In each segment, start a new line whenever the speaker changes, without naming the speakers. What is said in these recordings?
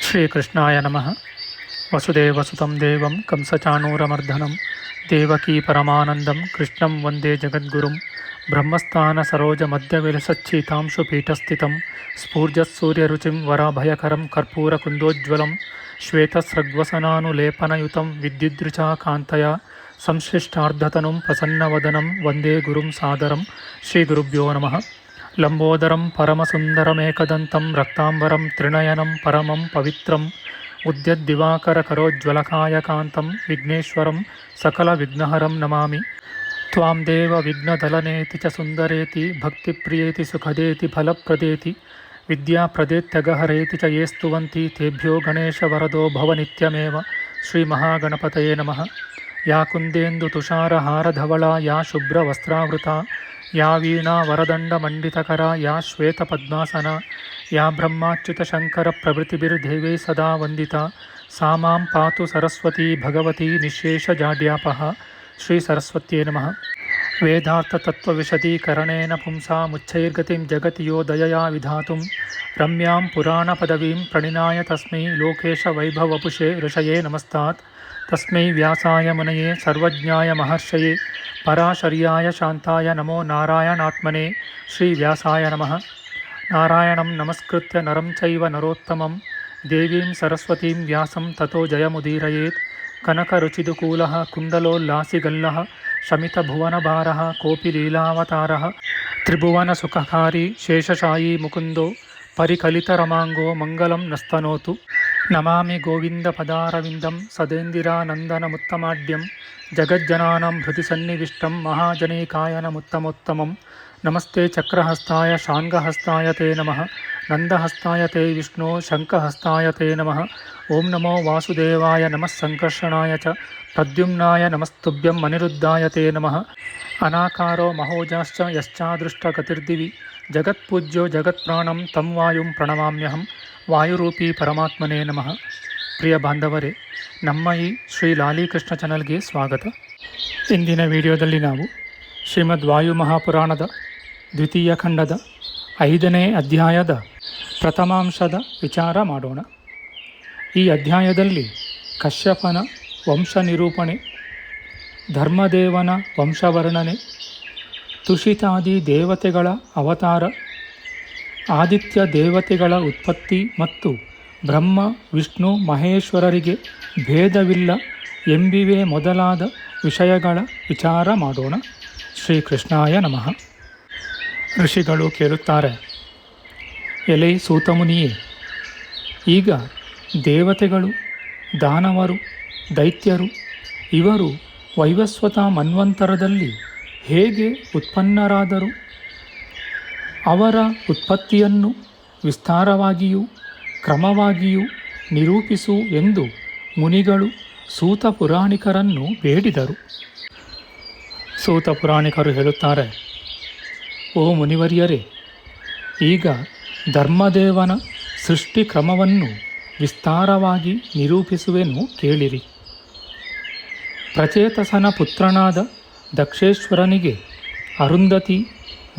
ಶ್ರೀಕೃಷ್ಣಾಯ ನಮಃ. ವಸುದೇವಸುತಂ ದೇವಂ ಕಂಸಚಾಣೂರಮರ್ದನಂ ದೇವಕೀ ಪರಮಾನಂದಂ ಕೃಷ್ಣಂ ವಂದೇ ಜಗದ್ಗುರುಂ. ಬ್ರಹ್ಮಸ್ಥಾನ ಸರೋಜ ಮಧ್ಯವಿಲಸಚ್ಛೀತಾಂಶು ಪೀಠಸ್ಥಿತಂ ಸ್ಫೂರ್ಜತ್ಸೂರ್ಯರುಚಿಂ ವರಾಭಯಕರಂ ಕರ್ಪೂರಕುಂದೋಜ್ವಲಂ ಶ್ವೇತಸ್ರಗ್ವಸನಾನುಲೇಪನಯುತಂ ವಿದ್ಯುದ್ರುಚಾ ಕಾಂತಯ ಸಂಶ್ಲಿಷ್ಟಾರ್ಧತನುಂ ಪ್ರಸನ್ನವದನಂ ವಂದೇ ಗುರುಂ ಸಾದರಂ. ಶ್ರೀಗುರುಭ್ಯೋ ನಮಃ. ಲಂಬೋದರಂ ಪರಮಸುಂದರಮೇಕದಂತಂ ರಕ್ತಾಂಬರಂ ತ್ರಿನಯನಂ ಪರಮಂ ಪವಿತ್ರಂ ಉದ್ಯದ್ದಿವಾಕರಕರೋಜ್ವಲಕಾಯಕಾಂತಂ ವಿಘ್ನೇಶ್ವರಂ ಸಕಲವಿಘ್ನಹರಂ ನಮಾಮಿ. ತ್ವಾಂ ದೇವ ವಿಘ್ನದಲನೇತಿ ಚ ಸುಂದರೇತಿ ಭಕ್ತಿಪ್ರಿಯೇತಿ ಸುಖದೇತಿ ಫಲಪ್ರದೇತಿ ವಿದ್ಯಾಪ್ರದೇತ್ಯಗಹರೇತಿ ಚ ಯೇ ಸ್ತುವಂತಿ ತೇಭ್ಯೋ ಗಣೇಶವರದೋ ಭವ ನಿತ್ಯಮೇವ. ಶ್ರೀಮಹಾಗಣಪತಯೇ ನಮಃ. ಯಾ ಕುಂದೇಂದು ತುಷಾರಹಾರಧವಳಾ ಯಾ ಶುಭ್ರವಸ್ತ್ರಾವೃತಾ ಯಾ ವೀಣಾ ವರದಂಡಮಂಡಿತಕರ ಯಾ ಶ್ವೇತಪದ್ಮಾಸನ ಯಾ ಬ್ರಹ್ಮಾಚ್ಯುತಶಂಕರ ಪ್ರಭೃತಿಭಿರ್ದೇವೈ ಸದಾ ವಂದಿತಾ ಸಾ ಮಾಂ ಪಾತು ಸರಸ್ವತೀ ಭಗವತಿ ನಿಶೇಷಜಾಡ್ಯಾಪಃ. ಶ್ರೀ ಸರಸ್ವತ್ಯೇ ನಮಃ. ವೇದಾರ್ಥತತ್ವವಿಶದೀಕರಣೇನ ಪುಂಸಾಮುಚ್ಚೈರ್ಗತಿಂ ಜಗತಿ ಯೋ ದಯಯಾ ವಿಧಾತುಂ ರಮ್ಯಾಂ ಪುರಾಣಪದವೀಂ ಪ್ರಣಿನಾಯ ತಸ್ಮೈ ಲೋಕೇಶವೈಭವಪುಷೇ ಋಷಯೇ ನಮಸ್ತಾತ್. ತಸ್ಮೈ ವ್ಯಾಸಾಯ ಮುನಯೇ ಸರ್ವಜ್ಞಾಯ ಮಹರ್ಷಯೇ ಪರಾಶರ್ಯಾಯ ಶಾಂತಾಯ ನಮೋ ನಾರಾಯಣಾತ್ಮನೇ. ಶ್ರೀ ವ್ಯಾಸಾಯ ನಮಃ. ನಾರಾಯಣಂ ನಮಸ್ಕೃತ್ಯ ನರಂ ಚೈವ ನರೋತ್ತಮಂ ದೇವೀಂ ಸರಸ್ವತೀಂ ವ್ಯಾಸಂ ತತೋ ಜಯಮುದೀರಯೇತ್. ಕನಕರುಚಿದುಕೂಲಃ ಕುಂಡಲೋಲ್ಲಾಸಿಗಲ್ಲಃ ಶಮಿತಭುವನಭಾರಃ ಕೋಪಿ ಲೀಲಾವತಾರಃ ತ್ರಿಭುವನಸುಖಕಾರಿ ಶೇಷಶಾಯೀ ಮುಕುಂದೋ ಪರಿಕಲಿತರಮಾಂಗೋ ಮಂಗಲಂ ನಸ್ತನೋತು. ನಮಾಮಿ ಗೋವಿಂದಪದಾರವಿಂದಂ ಸದೇಂದಿರಾನಂದನಮುತ್ತಮಾಡ್ಯಂ ಜಗಜ್ಜನಾನಾಂ ಹೃದಯ ಸನ್ನಿವಿಷ್ಟಂ ಮಹಾಜನೈಕಾಯನಮುತ್ತಮೋತ್ತಮಂ. ನಮಸ್ತೆ ಚಕ್ರಹಸ್ತಾಯ ಶಾಂಗಹಸ್ತಾಯ ತೇ ನಮಃ. ನಂದಹಸ್ತಾಯ ತೇ ವಿಷ್ಣೋ ಶಂಖಹಸ್ತಾಯ ತೇ ನಮಃ. ಓಂ ನಮೋ ವಾಸುದೇವಾಯ ನಮಃ ಸಂಕರ್ಷಣಾಯ ಚ ಪ್ರದ್ಯುಮ್ನಾಯ ನಮಸ್ತುಭ್ಯಂ ಅನಿರುದ್ಧಾಯ ತೇ ನಮಃ. ಅನಾಕಾರೋ ಮಹೋಜಾಶ್ಚ ಯಶ್ಚಾದೃಷ್ಟಗತಿರ್ದಿವಿ ಜಗತ್ಪೂಜ್ಯೋ ಜಗತ್ಪ್ರಾಣಂ ತಂ ವಾಯುಂ ಪ್ರಣಮಾಮ್ಯಹಂ. ವಾಯುರೂಪಿ ಪರಮಾತ್ಮನೇ ನಮಃ. ಪ್ರಿಯ ಬಾಂಧವರೇ, ನಮ್ಮ ಈ ಶ್ರೀ ಲಾಲಿಕೃಷ್ಣ ಚಾನಲ್ಗೆ ಸ್ವಾಗತ. ಇಂದಿನ ವಿಡಿಯೋದಲ್ಲಿ ನಾವು ಶ್ರೀಮದ್ ವಾಯು ಮಹಾಪುರಾಣದ ದ್ವಿತೀಯ ಖಂಡದ 5ನೇ ಅಧ್ಯಾಯದ ಪ್ರಥಮಾಂಶದ ವಿಚಾರ ಮಾಡೋಣ. ಈ ಅಧ್ಯಾಯದಲ್ಲಿ ಕಶ್ಯಪನ ವಂಶ ನಿರೂಪಣೆ, ಧರ್ಮದೇವನ ವಂಶವರ್ಣನೆ, ತುಷಿತಾದಿ ದೇವತೆಗಳ ಅವತಾರ, ಆದಿತ್ಯ ದೇವತೆಗಳ ಉತ್ಪತ್ತಿ ಮತ್ತು ಬ್ರಹ್ಮ ವಿಷ್ಣು ಮಹೇಶ್ವರರಿಗೆ ಭೇದವಿಲ್ಲ ಎಂಬಿವೆ ಮೊದಲಾದ ವಿಷಯಗಳ ವಿಚಾರ ಮಾಡೋಣ. ಶ್ರೀಕೃಷ್ಣಾಯ ನಮಃ. ಋಷಿಗಳು ಕೇಳುತ್ತಾರೆ, ಎಲೈ ಸೂತಮುನಿಯೇ, ಈಗ ದೇವತೆಗಳು, ದಾನವರು, ದೈತ್ಯರು ಇವರು ವೈವಸ್ವತ ಮನ್ವಂತರದಲ್ಲಿ ಹೇಗೆ ಉತ್ಪನ್ನರಾದರು? ಅವರ ಉತ್ಪತ್ತಿಯನ್ನು ವಿಸ್ತಾರವಾಗಿಯೂ ಕ್ರಮವಾಗಿಯೂ ನಿರೂಪಿಸು ಎಂದು ಮುನಿಗಳು ಸೂತ ಪುರಾಣಿಕರನ್ನು ಬೇಡಿದರು. ಸೂತ ಪುರಾಣಿಕರು ಹೇಳುತ್ತಾರೆ, ಓ ಮುನಿವರ್ಯರೇ, ಈಗ ಧರ್ಮದೇವನ ಸೃಷ್ಟಿ ಕ್ರಮವನ್ನು ವಿಸ್ತಾರವಾಗಿ ನಿರೂಪಿಸುವೆನು, ಕೇಳಿರಿ. ಪ್ರಚೇತಸನ ಪುತ್ರನಾದ ದಕ್ಷೇಶ್ವರನಿಗೆ ಅರುಂಧತಿ,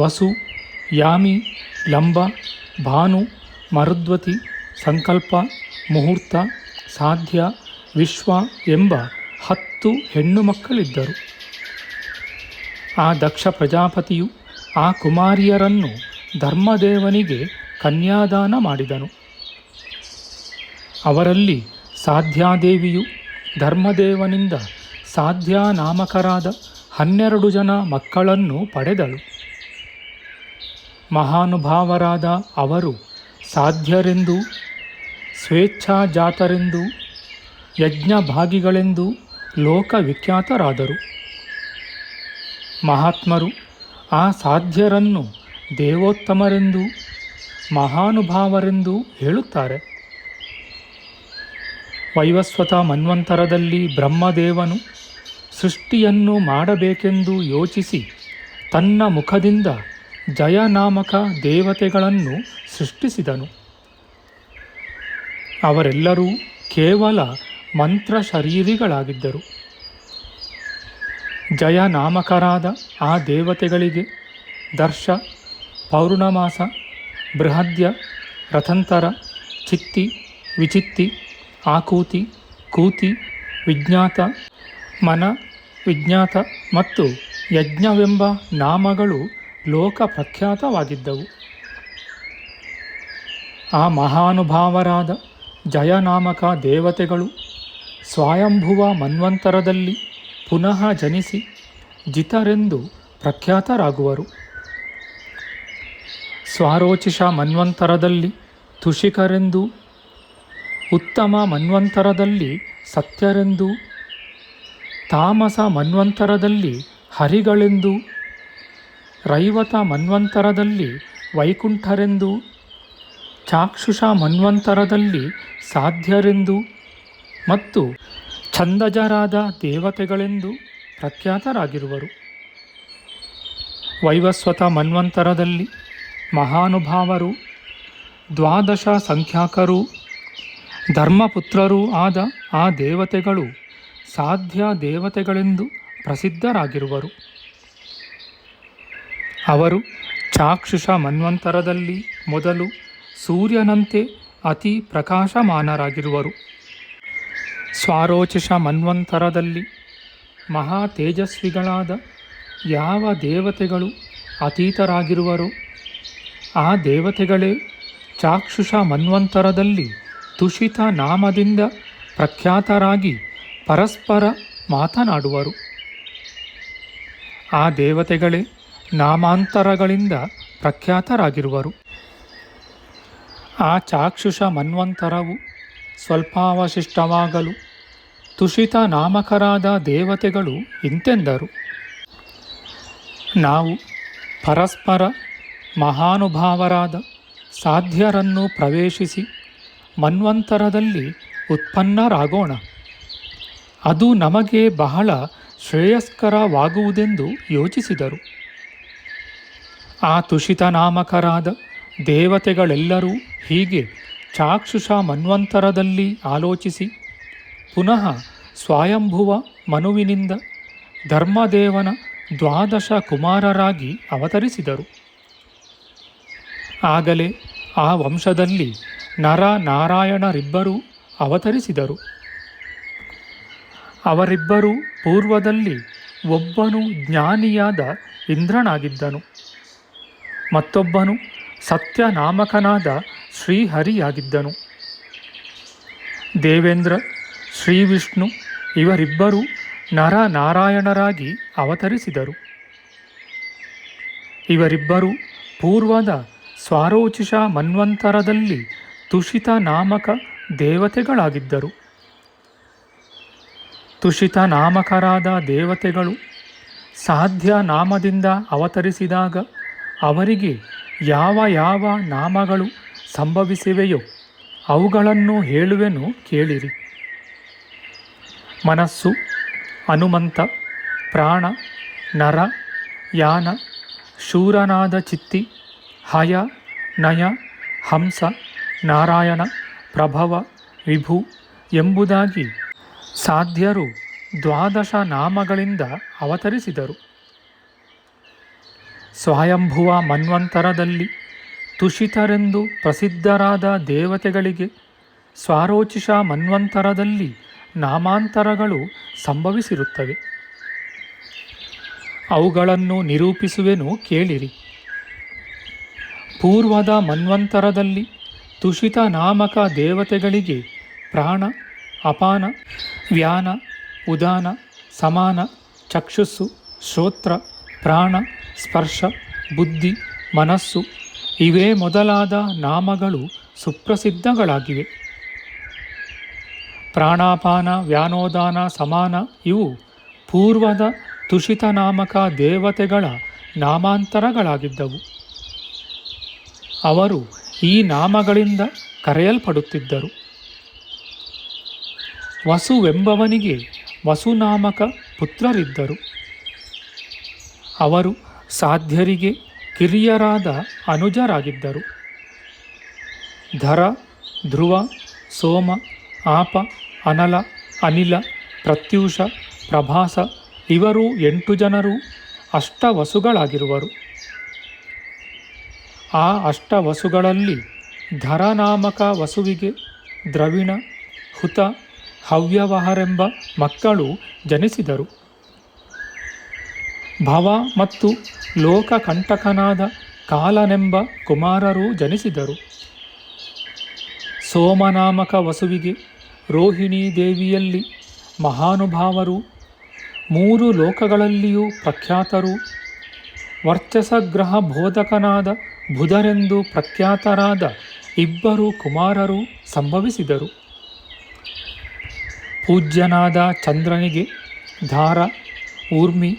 ವಸು, ಯಾಮಿ, ಲಂಬ, ಭಾನು, ಮರುದ್ವತಿ, ಸಂಕಲ್ಪ, ಮುಹೂರ್ತ, ಸಾಧ್ಯ, ವಿಶ್ವ ಎಂಬ 10 ಹೆಣ್ಣು ಮಕ್ಕಳಿದ್ದರು. ಆ ದಕ್ಷ ಪ್ರಜಾಪತಿಯು ಆ ಕುಮಾರಿಯರನ್ನು ಧರ್ಮದೇವನಿಗೆ ಕನ್ಯಾದಾನ ಮಾಡಿದನು. ಅವರಲ್ಲಿ ಸಾಧ್ಯಾದೇವಿಯು ಧರ್ಮದೇವನಿಂದ ಸಾಧ್ಯ ನಾಮಕರಾದ 12 ಜನ ಮಕ್ಕಳನ್ನು ಪಡೆದಳು. ಮಹಾನುಭಾವರಾದ ಅವರು ಸಾಧ್ಯರೆಂದೂ ಸ್ವೇಚ್ಛಾಜಾತರೆಂದೂ ಯಜ್ಞಭಾಗಿಗಳೆಂದೂ ಲೋಕವಿಖ್ಯಾತರಾದರು. ಮಹಾತ್ಮರು ಆ ಸಾಧ್ಯರನ್ನು ದೇವೋತ್ತಮರೆಂದೂ ಮಹಾನುಭಾವರೆಂದೂ ಹೇಳುತ್ತಾರೆ. ವೈವಸ್ವತ ಮನ್ವಂತರದಲ್ಲಿ ಬ್ರಹ್ಮದೇವನು ಸೃಷ್ಟಿಯನ್ನು ಮಾಡಬೇಕೆಂದು ಯೋಚಿಸಿ ತನ್ನ ಮುಖದಿಂದ ಜಯನಾಮಕ ದೇವತೆಗಳನ್ನು ಸೃಷ್ಟಿಸಿದನು. ಅವರೆಲ್ಲರೂ ಕೇವಲ ಮಂತ್ರ ಶರೀರಿಗಳಾಗಿದ್ದರು. ಜಯನಾಮಕರಾದ ಆ ದೇವತೆಗಳಿಗೆ ದರ್ಶ, ಪೌರ್ಣಮಾಸ, ಬೃಹದ್ಯ, ರಥಂತರ, ಚಿತ್ತಿ ವಿಚಿತ್ತಿ, ಆಕೂತಿ, ಕೂತಿ, ವಿಜ್ಞಾತ, ಮನ, ವಿಜ್ಞಾತ ಮತ್ತು ಯಜ್ಞವೆಂಬ ನಾಮಗಳು ಲೋಕ ಪ್ರಖ್ಯಾತವಾಗಿದ್ದವು. ಆ ಮಹಾನುಭಾವರಾದ ಜಯನಾಮಕ ದೇವತೆಗಳು ಸ್ವಯಂಭುವ ಮನ್ವಂತರದಲ್ಲಿ ಪುನಃ ಜನಿಸಿ ಜಿತರೆಂದು ಪ್ರಖ್ಯಾತರಾಗುವರು. ಸ್ವಾರೋಚಿಷ ಮನ್ವಂತರದಲ್ಲಿ ತುಷಿಕರೆಂದೂ, ಉತ್ತಮ ಮನ್ವಂತರದಲ್ಲಿ ಸತ್ಯರೆಂದೂ, ತಾಮಸ ಮನ್ವಂತರದಲ್ಲಿ ಹರಿಗಳೆಂದೂ, ರೈವತ ಮನ್ವಂತರದಲ್ಲಿ ವೈಕುಂಠರೆಂದೂ, ಚಾಕ್ಷುಷ ಮನ್ವಂತರದಲ್ಲಿ ಸಾಧ್ಯರೆಂದೂ ಮತ್ತು ಛಂದಜರಾದ ದೇವತೆಗಳೆಂದು ಪ್ರಖ್ಯಾತರಾಗಿರುವರು. ವೈವಸ್ವತ ಮನ್ವಂತರದಲ್ಲಿ ಮಹಾನುಭಾವರು, ದ್ವಾದಶ ಸಂಖ್ಯಾಕರೂ ಧರ್ಮಪುತ್ರರೂ ಆದ ಆ ದೇವತೆಗಳು ಸಾಧ್ಯ ದೇವತೆಗಳೆಂದು ಪ್ರಸಿದ್ಧರಾಗಿರುವರು. ಅವರು ಚಾಕ್ಷುಷ ಮನ್ವಂತರದಲ್ಲಿ ಮೊದಲು ಸೂರ್ಯನಂತೆ ಅತಿ ಪ್ರಕಾಶಮಾನರಾಗಿರುವರು. ಸ್ವಾರೋಚಿಷ ಮನ್ವಂತರದಲ್ಲಿ ಮಹಾ ತೇಜಸ್ವಿಗಳಾದ ಯಾವ ದೇವತೆಗಳು ಅತೀತರಾಗಿರುವರೋ ಆ ದೇವತೆಗಳೇ ಚಾಕ್ಷುಷ ಮನ್ವಂತರದಲ್ಲಿ ತುಷಿತ ನಾಮದಿಂದ ಪ್ರಖ್ಯಾತರಾಗಿ ಪರಸ್ಪರ ಮಾತನಾಡುವರು. ಆ ದೇವತೆಗಳೇ ನಾಮಾಂತರಗಳಿಂದ ಪ್ರಖ್ಯಾತರಾಗಿರುವರು. ಆ ಚಾಕ್ಷುಷ ಮನ್ವಂತರವು ಸ್ವಲ್ಪಾವಶಿಷ್ಟವಾಗಲು ತುಷಿತ ನಾಮಕರಾದ ದೇವತೆಗಳು ಇಂತೆಂದರು: ನಾವು ಪರಸ್ಪರ ಮಹಾನುಭಾವರಾದ ಸಾಧ್ಯರನ್ನು ಪ್ರವೇಶಿಸಿ ಮನ್ವಂತರದಲ್ಲಿ ಉತ್ಪನ್ನರಾಗೋಣ. ಅದು ನಮಗೆ ಬಹಳ ಶ್ರೇಯಸ್ಕರವಾಗುವುದೆಂದು ಯೋಚಿಸಿದರು. ಆ ತುಷಿತ ನಾಮಕರಾದ ದೇವತೆಗಳೆಲ್ಲರೂ ಹೀಗೆ ಚಾಕ್ಷುಷ ಮನ್ವಂತರದಲ್ಲಿ ಆಲೋಚಿಸಿ ಪುನಃ ಸ್ವಯಂಭುವ ಮನುವಿನಿಂದ ಧರ್ಮದೇವನ ದ್ವಾದಶ ಕುಮಾರರಾಗಿ ಅವತರಿಸಿದರು. ಆಗಲೇ ಆ ವಂಶದಲ್ಲಿ ನರ ನಾರಾಯಣರಿಬ್ಬರೂ ಅವತರಿಸಿದರು. ಅವರಿಬ್ಬರೂ ಪೂರ್ವದಲ್ಲಿ ಒಬ್ಬನು ಜ್ಞಾನಿಯಾದ ಇಂದ್ರನಾಗಿದ್ದನು, ಮತ್ತೊಬ್ಬನು ಸತ್ಯನಾಮಕನಾದ ಶ್ರೀಹರಿಯಾಗಿದ್ದನು. ದೇವೇಂದ್ರ, ಶ್ರೀವಿಷ್ಣು ಇವರಿಬ್ಬರೂ ನರನಾರಾಯಣರಾಗಿ ಅವತರಿಸಿದರು. ಇವರಿಬ್ಬರೂ ಪೂರ್ವದ ಸ್ವಾರೋಚಿಷ ಮನ್ವಂತರದಲ್ಲಿ ತುಷಿತ ನಾಮಕ ದೇವತೆಗಳಾಗಿದ್ದರು. ತುಷಿತ ನಾಮಕರಾದ ದೇವತೆಗಳು ಸಾಧ್ಯ ನಾಮದಿಂದ ಅವತರಿಸಿದಾಗ ಅವರಿಗೆ ಯಾವ ಯಾವ ನಾಮಗಳು ಸಂಭವಿಸಿವೆಯೋ ಅವುಗಳನ್ನು ಹೇಳುವೆನು ಕೇಳಿರಿ. ಮನಸ್ಸು, ಹನುಮಂತ, ಪ್ರಾಣ, ನರ, ಯಾನ, ಶೂರನಾದ ಚಿತ್ತಿ, ಹಯ, ನಯ, ಹಂಸ, ನಾರಾಯಣ, ಪ್ರಭವ, ವಿಭು ಎಂಬುದಾಗಿ ಸಾಧ್ಯರು ದ್ವಾದಶ ನಾಮಗಳಿಂದ ಅವತರಿಸಿದರು. ಸ್ವಯಂಭುವ ಮನ್ವಂತರದಲ್ಲಿ ತುಷಿತರೆಂದು ಪ್ರಸಿದ್ಧರಾದ ದೇವತೆಗಳಿಗೆ ಸ್ವಾರೋಚಿಷ ಮನ್ವಂತರದಲ್ಲಿ ನಾಮಾಂತರಗಳು ಸಂಭವಿಸಿರುತ್ತವೆ. ಅವುಗಳನ್ನು ನಿರೂಪಿಸುವೆನು ಕೇಳಿರಿ. ಪೂರ್ವದ ಮನ್ವಂತರದಲ್ಲಿ ತುಷಿತ ನಾಮಕ ದೇವತೆಗಳಿಗೆ ಪ್ರಾಣ, ಅಪಾನ, ವ್ಯಾನ, ಉದಾನ, ಸಮಾನ, ಚಕ್ಷುಸ್ಸು, ಶ್ರೋತ್ರ, ಪ್ರಾಣ, ಸ್ಪರ್ಶ, ಬುದ್ಧಿ, ಮನಸ್ಸು ಇವೇ ಮೊದಲಾದ ನಾಮಗಳು ಸುಪ್ರಸಿದ್ಧಗಳಾಗಿವೆ. ಪ್ರಾಣಾಪಾನ, ವ್ಯಾನೋದಾನ, ಸಮಾನ ಇವು ಪೂರ್ವದ ತುಷಿತ ನಾಮಕ ದೇವತೆಗಳ ನಾಮಾಂತರಗಳಾಗಿದ್ದವು. ಅವರು ಈ ನಾಮಗಳಿಂದ ಕರೆಯಲ್ಪಡುತ್ತಿದ್ದರು. ವಸುವೆಂಬವನಿಗೆ ವಸುನಾಮಕ ಪುತ್ರರಿದ್ದರು. ಅವರು ಸಾಧ್ಯರಿಗೆ ಕಿರಿಯರಾದ ಅನುಜರಾಗಿದ್ದರು. ಧರ, ಧ್ರುವ, ಸೋಮ, ಆಪ, ಅನಲ, ಅನಿಲ, ಪ್ರತ್ಯೂಷ, ಪ್ರಭಾಸ ಇವರು 8 ಜನರು ಅಷ್ಟವಸುಗಳಾಗಿರುವರು. ಆ ಅಷ್ಟವಸುಗಳಲ್ಲಿ ಧರನಾಮಕ ವಸುವಿಗೆ ದ್ರವಿಣ, ಹುತ, ಹವ್ಯವಹರೆಂಬ ಮಕ್ಕಳು ಜನಿಸಿದರು. ಭವ ಮತ್ತು ಲೋಕಕಂಟಕನಾದ ಕಾಲನೆಂಬ ಕುಮಾರರು ಜನಿಸಿದರು. ಸೋಮನಾಮಕ ವಸುವಿಗೆ ರೋಹಿಣೀ ದೇವಿಯಲ್ಲಿ ಮಹಾನುಭಾವರು, 3 ಲೋಕಗಳಲ್ಲಿಯೂ ಪ್ರಖ್ಯಾತರು, ವರ್ಚಸಗ್ರಹ ಬೋಧಕನಾದ ಬುಧರೆಂದು ಪ್ರಖ್ಯಾತರಾದ 2 ಕುಮಾರರು ಸಂಭವಿಸಿದರು. ಪೂಜ್ಯನಾದ ಚಂದ್ರನಿಗೆ ಧಾರ, ಊರ್ಮಿ,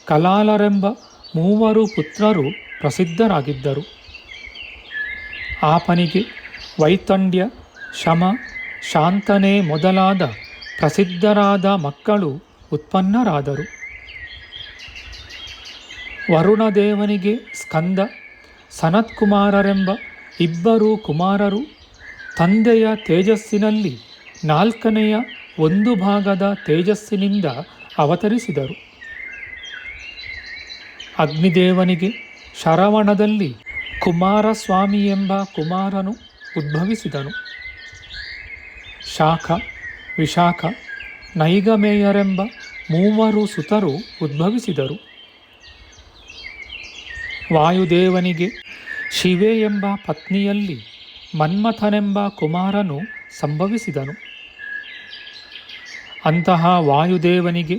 ಕಲಾಲರೆಂಬ 3 ಪುತ್ರರು ಪ್ರಸಿದ್ಧರಾಗಿದ್ದರು. ಆಪನಿಗೆ ವೈತಂಡ್ಯ, ಶಮ, ಶಾಂತನೆ ಮೊದಲಾದ ಪ್ರಸಿದ್ಧರಾದ ಮಕ್ಕಳು ಉತ್ಪನ್ನರಾದರು. ವರುಣದೇವನಿಗೆ ಸ್ಕಂದ, ಸನತ್ಕುಮಾರರೆಂಬ 2 ಕುಮಾರರು ತಂದೆಯ ತೇಜಸ್ಸಿನಲ್ಲಿ 4ನೇ 1 ಭಾಗದ ತೇಜಸ್ಸಿನಿಂದ ಅವತರಿಸಿದರು. ಅಗ್ನಿದೇವನಿಗೆ ಶರವಣದಲ್ಲಿ ಕುಮಾರಸ್ವಾಮಿ ಎಂಬ ಕುಮಾರನು ಉದ್ಭವಿಸಿದನು. ಶಾಖ, ವಿಶಾಖ, ನೈಗಮೇಯರೆಂಬ 3 ಸುತರು ಉದ್ಭವಿಸಿದರು. ವಾಯುದೇವನಿಗೆ ಶಿವೆ ಎಂಬ ಪತ್ನಿಯಲ್ಲಿ ಮನ್ಮಥನೆಂಬ ಕುಮಾರನು ಸಂಭವಿಸಿದನು. ಅಂತಹ ವಾಯುದೇವನಿಗೆ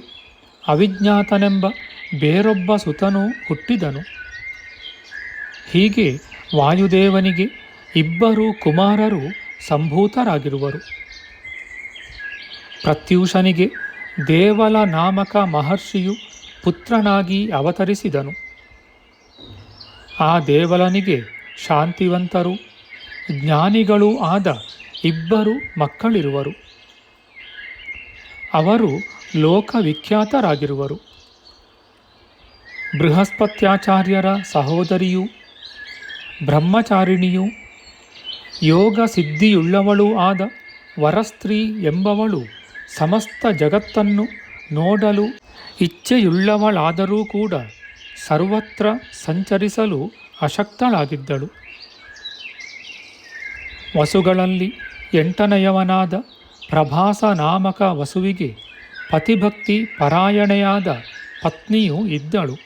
ಅವಿಜ್ಞಾತನೆಂಬ ಬೇರೊಬ್ಬ ಸುತನು ಹುಟ್ಟಿದನು. ಹೀಗೆ ವಾಯುದೇವನಿಗೆ 2 ಕುಮಾರರು ಸಂಭೂತರಾಗಿರುವರು. ಪ್ರತ್ಯೂಷನಿಗೆ ದೇವಲ ನಾಮಕ ಮಹರ್ಷಿಯು ಪುತ್ರನಾಗಿ ಅವತರಿಸಿದನು. ಆ ದೇವಲನಿಗೆ ಶಾಂತಿವಂತರು, ಜ್ಞಾನಿಗಳೂ ಆದ 2 ಮಕ್ಕಳಿರುವರು. ಅವರು ಲೋಕವಿಖ್ಯಾತರಾಗಿರುವರು. ಬೃಹಸ್ಪತ್ಯಾಚಾರ್ಯರ ಸಹೋದರಿಯೂ ಬ್ರಹ್ಮಚಾರಿಣಿಯೂ ಯೋಗ ಸಿದ್ಧಿಯುಳ್ಳವಳೂ ಆದ ವರಸ್ತ್ರೀ ಎಂಬವಳು ಸಮಸ್ತ ಜಗತ್ತನ್ನು ನೋಡಲು ಇಚ್ಛೆಯುಳ್ಳವಳಾದರೂ ಕೂಡ ಸರ್ವತ್ರ ಸಂಚರಿಸಲು ಅಶಕ್ತಳಾಗಿದ್ದಳು. ವಸುಗಳಲ್ಲಿ 8ನೇಯವನಾದ ಪ್ರಭಾಸ ನಾಮಕ ವಸುವಿಗೆ ಪತಿಭಕ್ತಿ ಪರಾಯಣೆಯಾದ ಪತ್ನಿಯೂ ಇದ್ದಳು.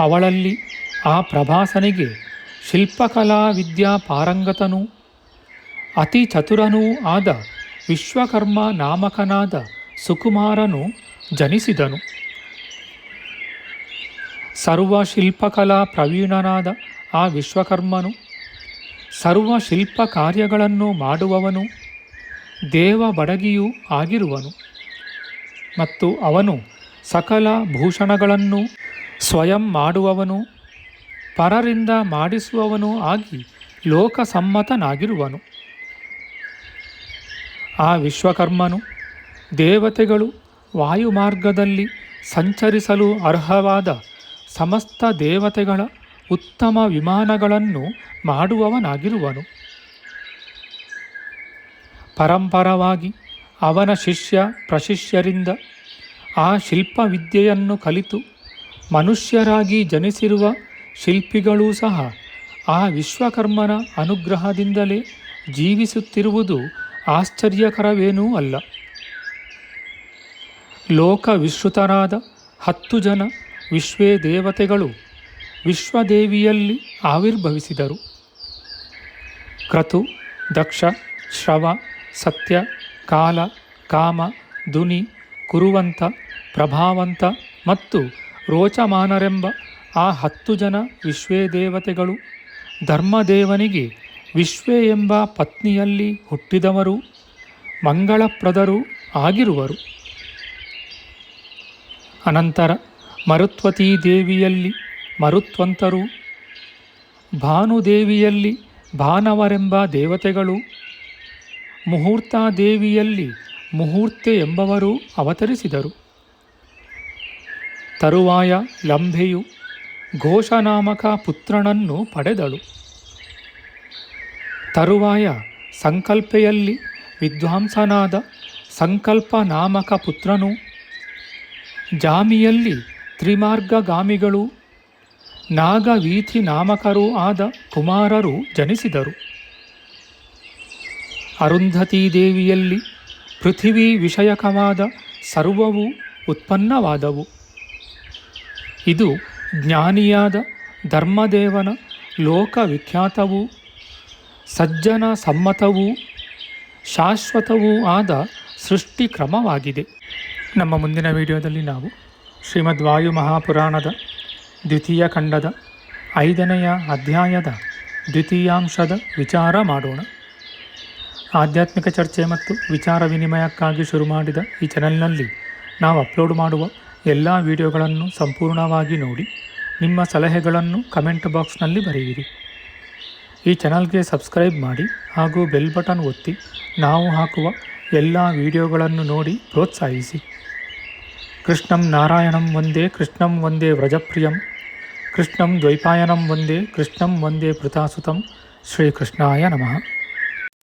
ಅವಳಲ್ಲಿ ಆ ಪ್ರಭಾಸನಿಗೆ ಶಿಲ್ಪಕಲಾ ವಿದ್ಯಾ ಪಾರಂಗತನೂ ಅತಿ ಚತುರನೂ ಆದ ವಿಶ್ವಕರ್ಮ ನಾಮಕನಾದ ಸುಕುಮಾರನು ಜನಿಸಿದನು. ಸರ್ವ ಶಿಲ್ಪಕಲಾ ಪ್ರವೀಣನಾದ ಆ ವಿಶ್ವಕರ್ಮನು ಸರ್ವ ಶಿಲ್ಪ ಕಾರ್ಯಗಳನ್ನು ಮಾಡುವವನು, ದೇವ ಬಡಗಿಯೂ ಆಗಿರುವನು. ಮತ್ತು ಅವನು ಸಕಲ ಭೂಷಣಗಳನ್ನು ಸ್ವಯಂ ಮಾಡುವವನು, ಪರರಿಂದ ಮಾಡಿಸುವವನೂ ಆಗಿ ಲೋಕಸಮ್ಮತನಾಗಿರುವನು. ಆ ವಿಶ್ವಕರ್ಮನು ದೇವತೆಗಳು ವಾಯುಮಾರ್ಗದಲ್ಲಿ ಸಂಚರಿಸಲು ಅರ್ಹವಾದ ಸಮಸ್ತ ದೇವತೆಗಳ ಉತ್ತಮ ವಿಮಾನಗಳನ್ನು ಮಾಡುವವನಾಗಿರುವನು. ಪರಂಪರವಾಗಿ ಅವನ ಶಿಷ್ಯ ಪ್ರಶಿಷ್ಯರಿಂದ ಆ ಶಿಲ್ಪವಿದ್ಯೆಯನ್ನು ಕಲಿತು ಮನುಷ್ಯರಾಗಿ ಜನಿಸಿರುವ ಶಿಲ್ಪಿಗಳೂ ಸಹ ಆ ವಿಶ್ವಕರ್ಮನ ಅನುಗ್ರಹದಿಂದಲೇ ಜೀವಿಸುತ್ತಿರುವುದು ಆಶ್ಚರ್ಯಕರವೇನೂ ಅಲ್ಲ. ಲೋಕವಿಶ್ರುತರಾದ 10 ಜನ ವಿಶ್ವೇ ದೇವತೆಗಳು ವಿಶ್ವದೇವಿಯಲ್ಲಿ ಆವಿರ್ಭವಿಸಿದರು. ಕ್ರತು, ದಕ್ಷ, ಶ್ರವ, ಸತ್ಯ, ಕಾಲ, ಕಾಮ, ದುನಿ, ಕುರುವಂತ, ಪ್ರಭಾವಂತ ಮತ್ತು ರೋಚಮಾನರೆಂಬ ಆ 10 ಜನ ವಿಶ್ವೇ ದೇವತೆಗಳು ಧರ್ಮದೇವನಿಗೆ ವಿಶ್ವೇ ಎಂಬ ಪತ್ನಿಯಲ್ಲಿ ಹುಟ್ಟಿದವರು, ಮಂಗಳಪ್ರದರು ಆಗಿರುವರು. ಅನಂತರ ಮರುತ್ವತೀ ದೇವಿಯಲ್ಲಿ ಮರುತ್ವಂತರು, ಭಾನುದೇವಿಯಲ್ಲಿ ಭಾನವರೆಂಬ ದೇವತೆಗಳು, ಮುಹೂರ್ತಾದೇವಿಯಲ್ಲಿ ಮುಹೂರ್ತೆ ಎಂಬವರು ಅವತರಿಸಿದರು. ತರುವಾಯ ಲಂಭೆಯು ಘೋಷನಾಮಕ ಪುತ್ರನನ್ನು ಪಡೆದಳು. ತರುವಾಯ ಸಂಕಲ್ಪೆಯಲ್ಲಿ ವಿದ್ವಾಂಸನಾದ ಸಂಕಲ್ಪ ನಾಮಕ ಪುತ್ರನು, ಜಾಮಿಯಲ್ಲಿ ತ್ರಿಮಾರ್ಗಗಾಮಿಗಳು, ನಾಗವೀಥಿ ನಾಮಕರೂ ಆದ ಕುಮಾರರು ಜನಿಸಿದರು. ಅರುಂಧತೀ ದೇವಿಯಲ್ಲಿ ಪೃಥಿವೀ ವಿಷಯಕವಾದ ಸರ್ವವೂ ಉತ್ಪನ್ನವಾದವು. ಇದು ಜ್ಞಾನಿಯಾದ ಧರ್ಮದೇವನ ಲೋಕವಿಖ್ಯಾತವೂ ಸಜ್ಜನ ಸಮ್ಮತವೂ ಶಾಶ್ವತವೂ ಆದ ಸೃಷ್ಟಿ ಕ್ರಮವಾಗಿದೆ. ನಮ್ಮ ಮುಂದಿನ ವಿಡಿಯೋದಲ್ಲಿ ನಾವು ಶ್ರೀಮದ್ ವಾಯು ಮಹಾಪುರಾಣದ ದ್ವಿತೀಯ ಖಂಡದ 5ನೆಯ ಅಧ್ಯಾಯದ ದ್ವಿತೀಯಾಂಶದ ವಿಚಾರ ಮಾಡೋಣ. ಆಧ್ಯಾತ್ಮಿಕ ಚರ್ಚೆ ಮತ್ತು ವಿಚಾರ ವಿನಿಮಯಕ್ಕಾಗಿ ಶುರು ಮಾಡಿದ ಈ ಚಾನೆಲ್ನಲ್ಲಿ ನಾವು ಅಪ್ಲೋಡ್ ಮಾಡುವ ಎಲ್ಲ ವಿಡಿಯೋಗಳನ್ನು ಸಂಪೂರ್ಣವಾಗಿ ನೋಡಿ ನಿಮ್ಮ ಸಲಹೆಗಳನ್ನು ಕಮೆಂಟ್ ಬಾಕ್ಸ್ನಲ್ಲಿ ಬರೆಯಿರಿ. ಈ ಚಾನಲ್ಗೆ ಸಬ್ಸ್ಕ್ರೈಬ್ ಮಾಡಿ ಹಾಗೂ ಬೆಲ್ ಬಟನ್ ಒತ್ತಿ ನಾವು ಹಾಕುವ ಎಲ್ಲ ವಿಡಿಯೋಗಳನ್ನು ನೋಡಿ ಪ್ರೋತ್ಸಾಹಿಸಿ. ಕೃಷ್ಣಂ ನಾರಾಯಣಂ ವಂದೇ ಕೃಷ್ಣಂ ವಂದೇ ವ್ರಜಪ್ರಿಯಂ ಕೃಷ್ಣಂ ದ್ವೈಪಾಯನಂ ವಂದೇ ಕೃಷ್ಣಂ ವಂದೇ ಪೃಥಾಸುತಂ ಶ್ರೀಕೃಷ್ಣಾಯ ನಮಃ.